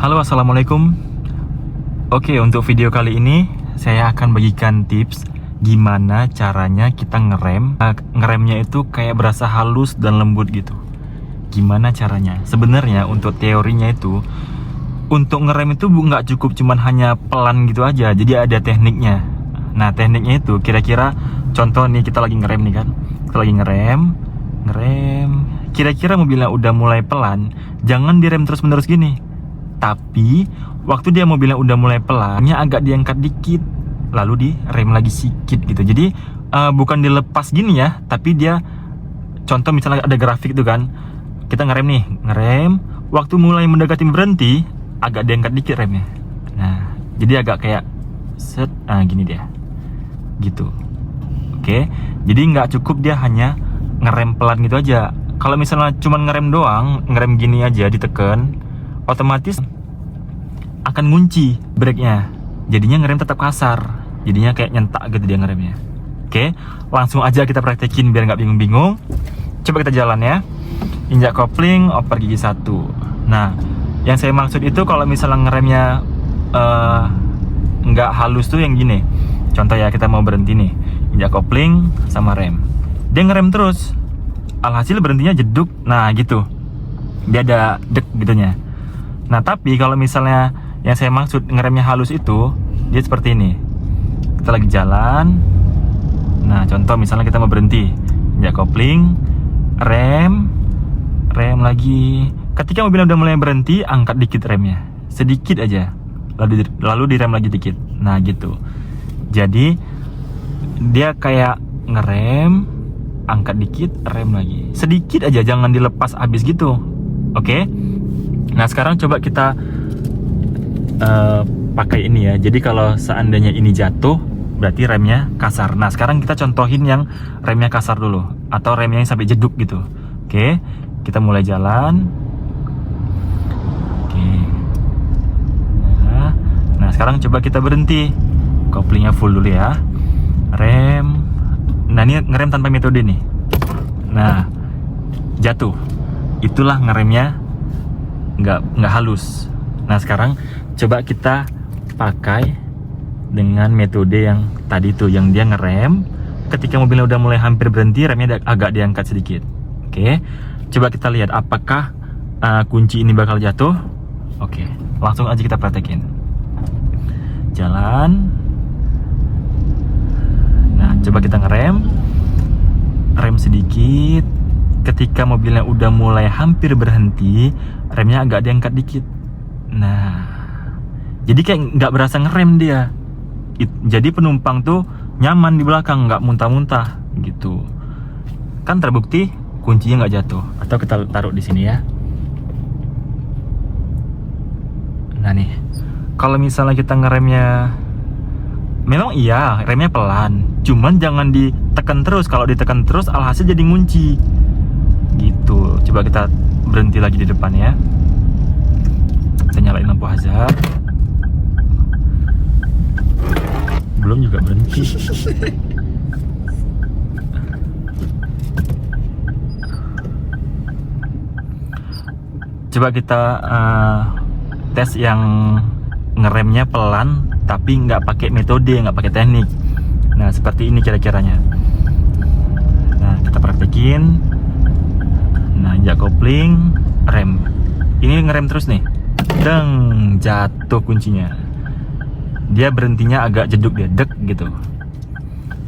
Halo, assalamualaikum. Oke, untuk video kali ini saya akan bagikan tips gimana caranya kita ngerem. Ngeremnya itu kayak berasa halus dan lembut gitu. Gimana caranya? Sebenarnya untuk teorinya itu, untuk ngerem itu nggak cukup cuman hanya pelan gitu aja. Jadi ada tekniknya. Nah, tekniknya itu kira-kira contoh nih, kita lagi ngerem nih kan. Kita lagi ngerem. Kira-kira mobilnya udah mulai pelan, jangan direm terus-menerus gini. Tapi waktu dia mobilnya udah mulai pelannya agak diangkat dikit, lalu direm lagi sedikit gitu. Jadi bukan dilepas gini ya, tapi dia contoh misalnya ada grafik itu kan, kita ngerem, waktu mulai mendekati berhenti agak diangkat dikit remnya. Nah, jadi agak kayak set, gini dia, gitu. Oke, jadi nggak cukup dia hanya ngerem pelan gitu aja. Kalau misalnya cuma ngerem doang, ngerem gini aja ditekan, otomatis akan ngunci brake-nya. Jadinya ngerem tetap kasar. Jadinya kayak nyentak gitu dia ngeremnya. Oke, langsung aja kita praktekin biar nggak bingung-bingung. Coba kita jalan ya. Injak kopling, oper gigi 1. Nah, yang saya maksud itu kalau misalnya ngeremnya nggak halus tuh yang gini. Contoh ya, kita mau berhenti nih. Injak kopling sama rem. Dia ngerem terus. Alhasil berhentinya jeduk. Nah, gitu. Dia ada dek gitunya. Nah, tapi kalau misalnya yang saya maksud ngeremnya halus itu, dia seperti ini. Kita lagi jalan. Nah, contoh misalnya kita mau berhenti. Injak kopling, rem lagi. Ketika mobilnya udah mulai berhenti, angkat dikit remnya. Sedikit aja. Lalu direm lagi dikit. Nah, gitu. Jadi dia kayak ngerem, angkat dikit, rem lagi. Sedikit aja, jangan dilepas habis gitu. Oke? Nah, sekarang coba kita pakai ini ya. Jadi kalau seandainya ini jatuh, berarti remnya kasar. Nah, sekarang kita contohin yang remnya kasar dulu, atau remnya yang sampai jeduk gitu. Oke, kita mulai jalan. Oke. Nah, sekarang coba kita berhenti. Koplingnya full dulu ya. Rem. Nah, ini ngerem tanpa metode nih. Nah, jatuh. Itulah ngeremnya nggak halus. Nah, sekarang coba kita pakai dengan metode yang tadi tuh, yang dia ngerem ketika mobilnya udah mulai hampir berhenti, remnya agak diangkat sedikit. Oke, coba kita lihat apakah kunci ini bakal jatuh. Oke, langsung aja kita praktekin. Jalan. Nah, coba kita rem sedikit. Ketika mobilnya udah mulai hampir berhenti, remnya agak diangkat dikit. Nah, jadi kayak nggak berasa ngerem dia. Jadi penumpang tuh nyaman di belakang, nggak muntah-muntah gitu. Kan terbukti kuncinya nggak jatuh. Atau kita taruh di sini ya. Nah nih, kalau misalnya kita ngeremnya, memang iya remnya pelan, cuman jangan ditekan terus. Kalau ditekan terus, alhasil jadi ngunci gitu. Coba kita berhenti lagi di depan ya. Kita nyalain lampu hazard. Belum juga berhenti. Coba kita tes yang ngeremnya pelan tapi nggak pakai metode, nggak pakai teknik. Nah, seperti ini kira-kiranya. Nah, kita praktekin. Nah, injak kopling, rem. Ini ngerem terus nih. Deng, jatuh kuncinya. Dia berhentinya agak jeduk dia, dek gitu.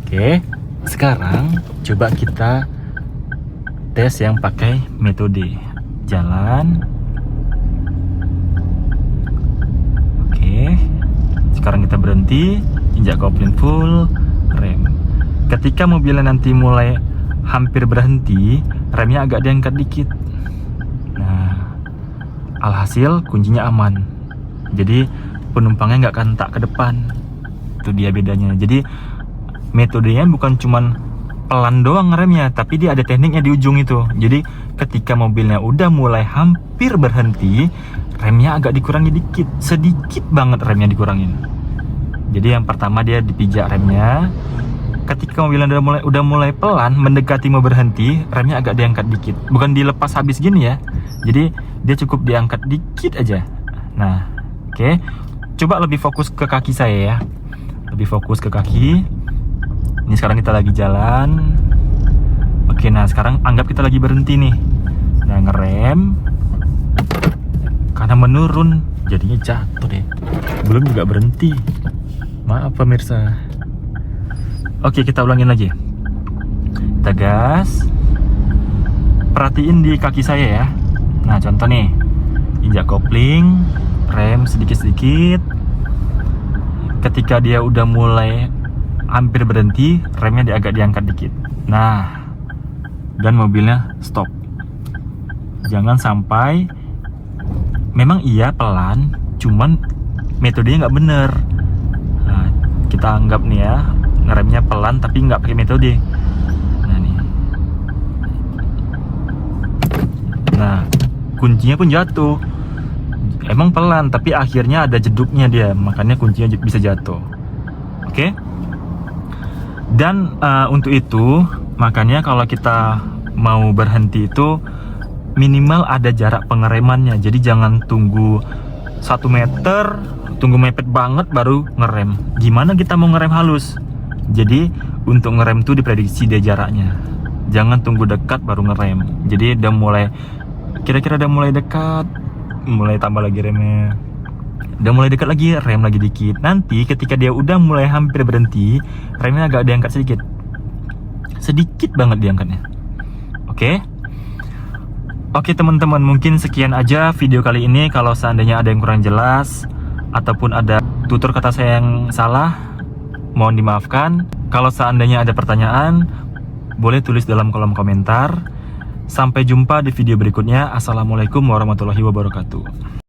Oke, sekarang coba kita tes yang pakai metode. Jalan. Oke, sekarang kita berhenti, injak kopling full, rem. Ketika mobilnya nanti mulai hampir berhenti, remnya agak diangkat dikit. Nah, alhasil kuncinya aman. Jadi penumpangnya nggak akan tak ke depan. Itu dia bedanya. Jadi metodenya bukan cuman pelan doang ngeremnya, tapi dia ada tekniknya di ujung itu. Jadi ketika mobilnya udah mulai hampir berhenti, remnya agak dikurangi dikit, sedikit banget remnya dikurangin. Jadi yang pertama dia dipijak remnya. Ketika mobilnya udah mulai pelan mendekati mau berhenti, remnya agak diangkat dikit, bukan dilepas habis gini ya. Jadi dia cukup diangkat dikit aja. Nah, oke. Coba lebih fokus ke kaki saya ya. Lebih fokus ke kaki. Ini sekarang kita lagi jalan. Oke, nah sekarang anggap kita lagi berhenti nih. Nah, ngerem. Karena menurun, jadinya jatuh deh. Belum juga berhenti. Maaf pemirsa. Oke, kita ulangin lagi. Kita gas. Perhatiin di kaki saya ya. Nah, contoh nih. Injak kopling, rem sedikit-sedikit. Ketika dia udah mulai hampir berhenti, remnya agak diangkat dikit. Nah, dan mobilnya stop. Jangan sampai, memang iya pelan, cuman metodenya nggak bener. Nah, kita anggap nih ya, ngeremnya pelan tapi nggak pakai metode. Nah nih, nah kuncinya pun jatuh. Emang pelan tapi akhirnya ada jeduknya dia, makanya kuncinya bisa jatuh. Oke? Dan untuk itu makanya kalau kita mau berhenti itu minimal ada jarak pengeremannya. Jadi jangan tunggu 1 meter, tunggu mepet banget baru ngerem. Gimana kita mau ngerem halus? Jadi untuk ngerem tuh diprediksi dia jaraknya. Jangan tunggu dekat baru ngerem. Jadi udah mulai, kira-kira udah mulai dekat, mulai tambah lagi remnya. Udah mulai dekat lagi, rem lagi dikit. Nanti ketika dia udah mulai hampir berhenti, remnya agak diangkat sedikit. Sedikit banget diangkatnya. Oke? Oke teman-teman, mungkin sekian aja video kali ini. Kalau seandainya ada yang kurang jelas ataupun ada tutur kata saya yang salah, mohon dimaafkan. Kalau seandainya ada pertanyaan, boleh tulis dalam kolom komentar. Sampai jumpa di video berikutnya. Assalamualaikum warahmatullahi wabarakatuh.